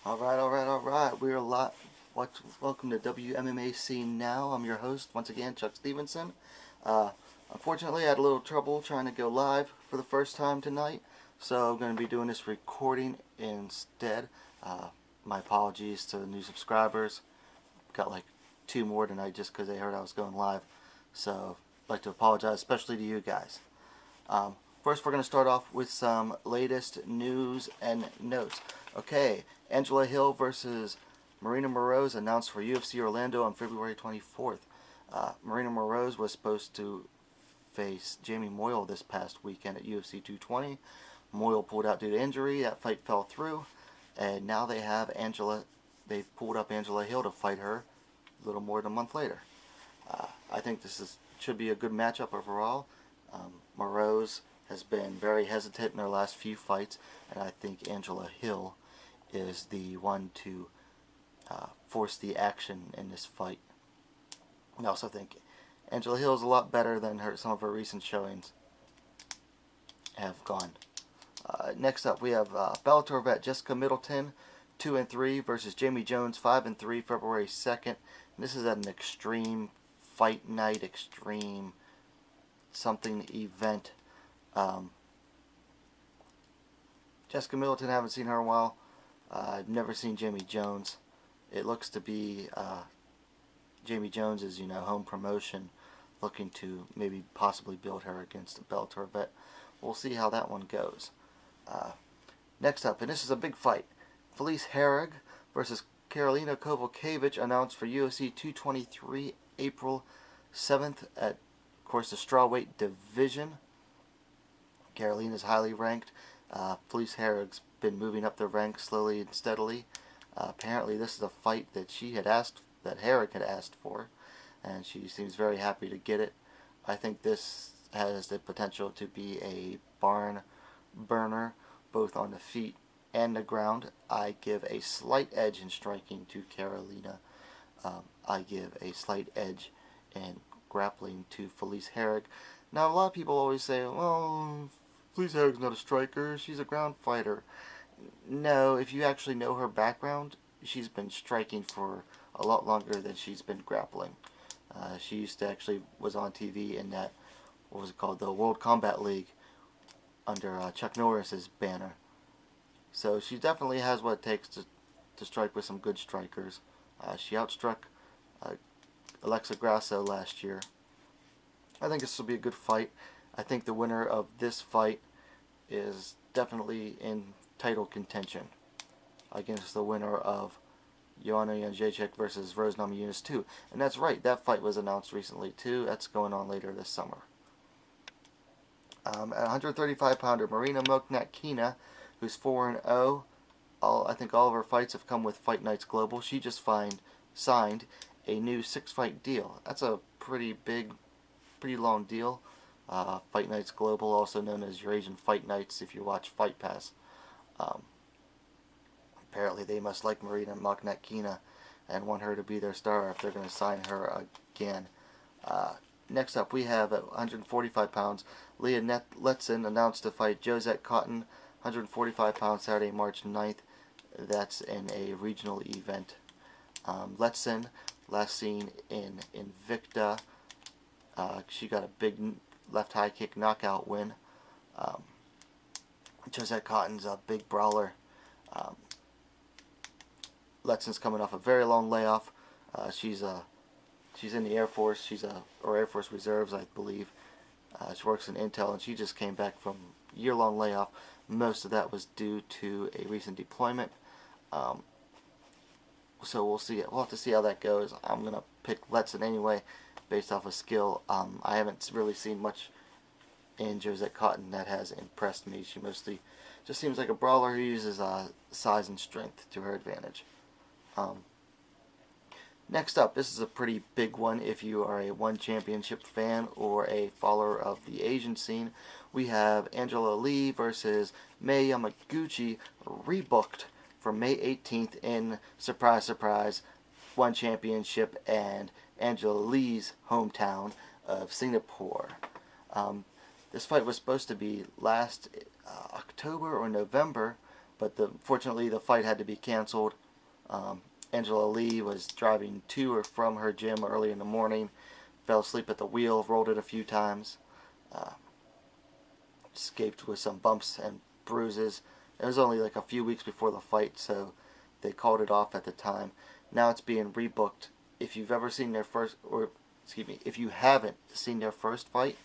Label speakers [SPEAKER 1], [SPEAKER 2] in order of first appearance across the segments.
[SPEAKER 1] All right. We are live. Welcome to WMMA Scene Now. I'm your host, once again, Chuck Stevenson. Uh, Unfortunately, I had a little trouble trying to go live for the first time tonight, so I'm going to be doing this recording instead. My apologies to the new subscribers. Got like 2 more tonight just because they heard I was going live. So I'd like to apologize, especially to you guys. First, we're going to start off with some latest news and notes. Okay, Angela Hill versus Marina Moroz announced for UFC Orlando on February 24th. Marina Moroz was supposed to face Jamie Moyle this past weekend at UFC 220. Moyle pulled out due to injury. That fight fell through, and now they pulled up Angela Hill to fight her a little more than a month later. I think should be a good matchup overall. Moroz has been very hesitant in their last few fights, and I think Angela Hill is the one to force the action in this fight. I also think Angela Hill is a lot better than some of her recent showings have gone. Next up, we have Bellator vet Jessica Middleton, 2-3 versus Jamie Jones, 5-3, February 2nd. And this is at an extreme fight night, extreme something event. Jessica Middleton, haven't seen her in a while. I've never seen Jamie Jones. It looks to be Jamie Jones' home promotion, looking to maybe possibly build her against a Bellator vet. We'll see how that one goes. Next up, and this is a big fight, Felice Herrig versus Karolina Kowalkiewicz announced for UFC 223 April 7th at, of course, the strawweight division. Karolina is highly ranked. Felice Herrig's been moving up the ranks slowly and steadily. Apparently, this is a fight that Herrig had asked for, and she seems very happy to get it. I think this has the potential to be a barn burner, both on the feet and the ground. I give a slight edge in striking to Karolina. I give a slight edge in grappling to Felice Herrig. Now, a lot of people always say, well, Felice Herrig's not a striker, she's a ground fighter. No, if you actually know her background, she's been striking for a lot longer than she's been grappling. She used to was on TV in that, what was it called, the World Combat League under Chuck Norris's banner. So she definitely has what it takes to strike with some good strikers. She outstruck Alexa Grasso last year. I think this will be a good fight. I think the winner of this fight is definitely in title contention against the winner of Joanna Jędrzejczyk versus Rose Namajunas 2. And that's right, that fight was announced recently too. That's going on later this summer. At 135-pounder, Marina Moknatkina, who's 4-0. I think all of her fights have come with Fight Nights Global. She just signed a new 6-fight deal. That's a pretty long deal. Fight Nights Global, also known as Eurasian Fight Nights if you watch Fight Pass. Apparently they must like Marina Moknatkina and want her to be their star if they're going to sign her again. Next up, we have at 145 pounds, Leah Letson announced to fight Josette Cotton, 145 pounds, Saturday, March 9th. That's in a regional event. Letson, last seen in Invicta. She got a big left high kick knockout win. Josette Cotton's a big brawler. Letson's coming off a very long layoff. She's in the Air Force. Or Air Force Reserves, I believe. She works in Intel, and she just came back from year-long layoff. Most of that was due to a recent deployment. So we'll see. We'll have to see how that goes. I'm gonna pick Letson anyway, based off of skill. I haven't really seen much in Josette Cotton that has impressed me. She mostly just seems like a brawler who uses size and strength to her advantage. Next up, this is a pretty big one if you are a One Championship fan or a follower of the Asian scene. We have Angela Lee versus Mei Yamaguchi rebooked for May 18th in, surprise, surprise, One Championship and Angela Lee's hometown of Singapore. This fight was supposed to be last October or November, but fortunately the fight had to be canceled. Angela Lee was driving to or from her gym early in the morning, fell asleep at the wheel, rolled it a few times, uh, escaped with some bumps and bruises. It was only like a few weeks before the fight, so they called it off at the time. Now it's being rebooked. If you've ever seen their first, or excuse me, if you haven't seen their first fight,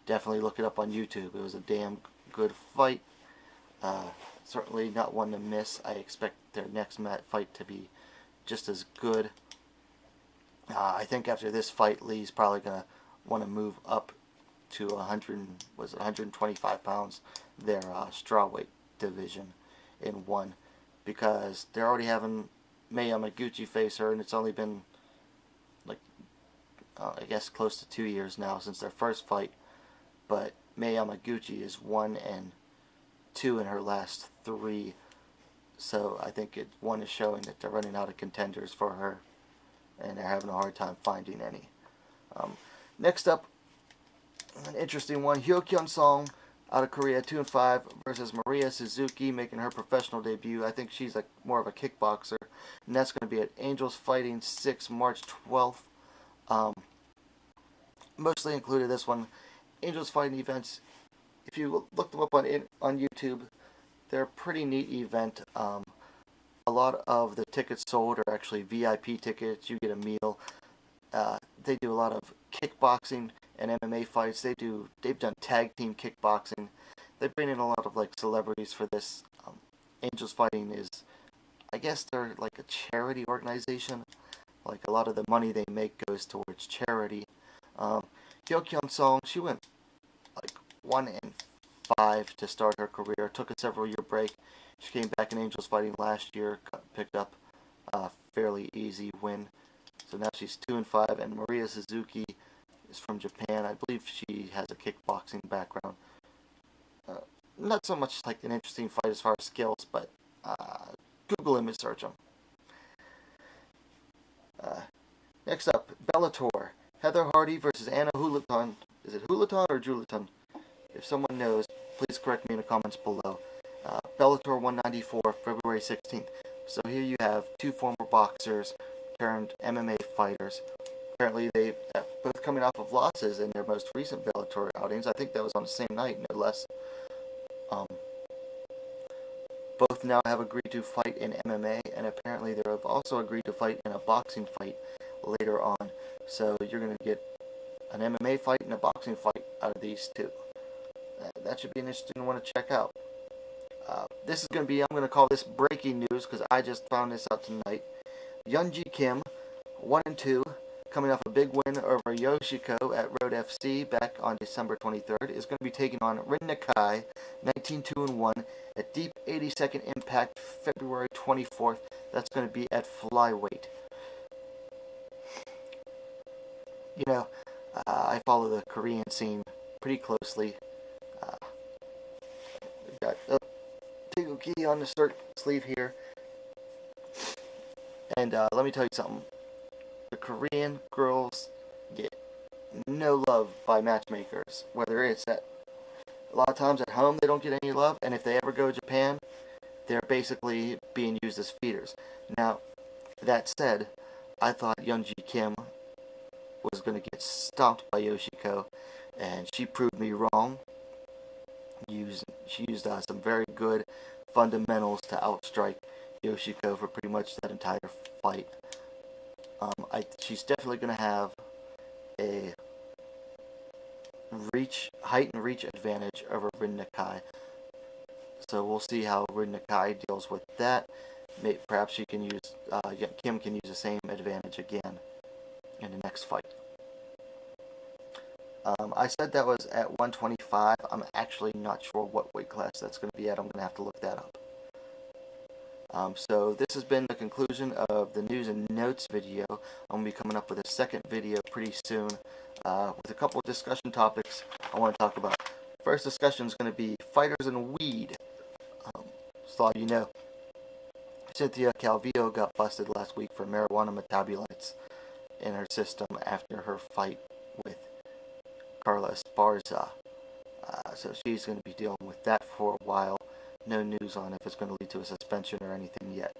[SPEAKER 1] definitely look it up on YouTube. It was a damn good fight. Certainly not one to miss. I expect their next fight to be just as good. I think after this fight, Lee's probably going to want to move up to 125 pounds, their strawweight division in one, because they're already having May Yamaguchi face her, and it's only been like I guess close to 2 years now since their first fight. But May Yamaguchi is 1-2 in her last 3, so I think one is showing that they're running out of contenders for her, and they're having a hard time finding any. Next up, an interesting one: Hyo Kyun-song out of Korea, 2-5, versus Maria Suzuki, making her professional debut. I think she's more of a kickboxer, and that's going to be at Angels Fighting 6, March 12th. Mostly included this one. Angels Fighting events, if you look them up on YouTube, they're a pretty neat event. A lot of the tickets sold are actually VIP tickets. You get a meal. They do a lot of kickboxing and MMA fights. They've done tag team kickboxing. They bring in a lot of celebrities for this. Angels Fighting is, I guess they're like a charity organization. Like a lot of the money they make goes towards charity. Hyo Kyun-song, she went 1-5 to start her career. Took a several-year break. She came back in Angels Fighting last year, picked up a fairly easy win. So now she's 2-5, and Maria Suzuki is from Japan. I believe she has a kickboxing background. Not so much like an interesting fight as far as skills, but Google image search them. Next up, Bellator. Heather Hardy versus Anna Hulaton. Is it Hulaton or Julaton? If someone knows, please correct me in the comments below. Bellator 194, February 16th. So here you have two former boxers turned MMA fighters. Apparently they both coming off of losses in their most recent Bellator outings. I think that was on the same night, no less. Both now have agreed to fight in MMA, and apparently they have also agreed to fight in a boxing fight later on. So you're going to get an MMA fight and a boxing fight out of these two. That should be an interesting one to check out. This is going to be, I'm going to call this breaking news because I just found this out tonight. Yoonji Kim, 1-2, coming off a big win over Yoshiko at Road FC back on December 23rd, is going to be taking on Rin Nakai, 19-2-1, at Deep 82nd Impact, February 24th. That's going to be at flyweight. You know, I follow the Korean scene pretty closely. We've got Taeguki on the sleeve here. And let me tell you something. The Korean girls get no love by matchmakers. Whether it's a lot of times at home they don't get any love, and if they ever go to Japan, they're basically being used as feeders. Now, that said, I thought Yoonji Kim was going to get stomped by Yoshiko, and she proved me wrong. She used some very good fundamentals to outstrike Yoshiko for pretty much that entire fight. She's definitely going to have a height and reach advantage over Rin Nakai. So we'll see how Rin Nakai deals with that. Perhaps she can use Kim can use the same advantage again in the next fight. I said that was at 125. I'm actually not sure what weight class that's going to be at. I'm going to have to look that up. So this has been the conclusion of the news and notes video. I'm going to be coming up with a second video pretty soon with a couple of discussion topics I want to talk about. First discussion is going to be fighters and weed. So you know, Cynthia Calvillo got busted last week for marijuana metabolites in her system after her fight with Carla Esparza. So she's going to be dealing with that for a while. no news on if it's going to lead to a suspension or anything yet.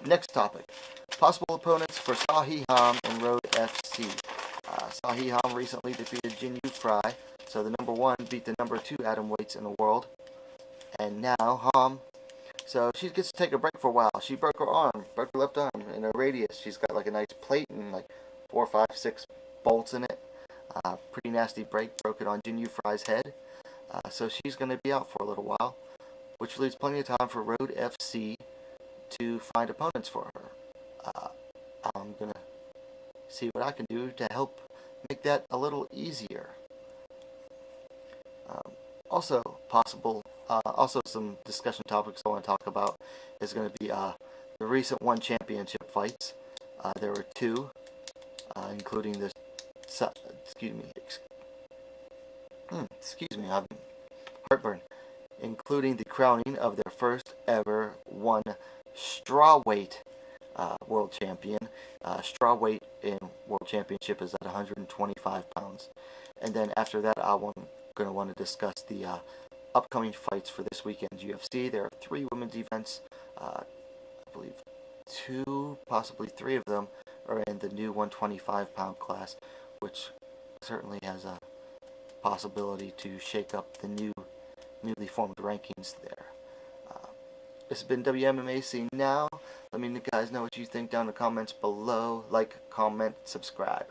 [SPEAKER 1] Next topic. Possible opponents for Sahi Ham and Road FC. Sahi Ham recently defeated Jin Yu Fry, so the number 1 beat the number 2 atom weights in the world. And now Ham, so she gets to take a break for a while. She broke her left arm in a radius. She's got like a nice plate and like 4, 5, 6 bolts in it. Pretty nasty break, broke it on Jin Yu Fry's head. So she's going to be out for a little while, which leaves plenty of time for Road FC to find opponents for her. I'm going to see what I can do to help make that a little easier. Also some discussion topics I want to talk about is going to be the recent One Championship fights. There were 2, including the excuse me, I'm heartburn, including the crowning of their first ever one strawweight world champion. Strawweight in world championship is at 125 pounds. And then after that, I'm going to want to discuss the upcoming fights for this weekend's UFC. There are 3 women's events. I believe 2, possibly 3 of them are in the new 125-pound class, which certainly has a possibility to shake up the newly formed rankings there. This has been WMMA. See now. Let me guys know what you think down in the comments below. Like, comment, subscribe.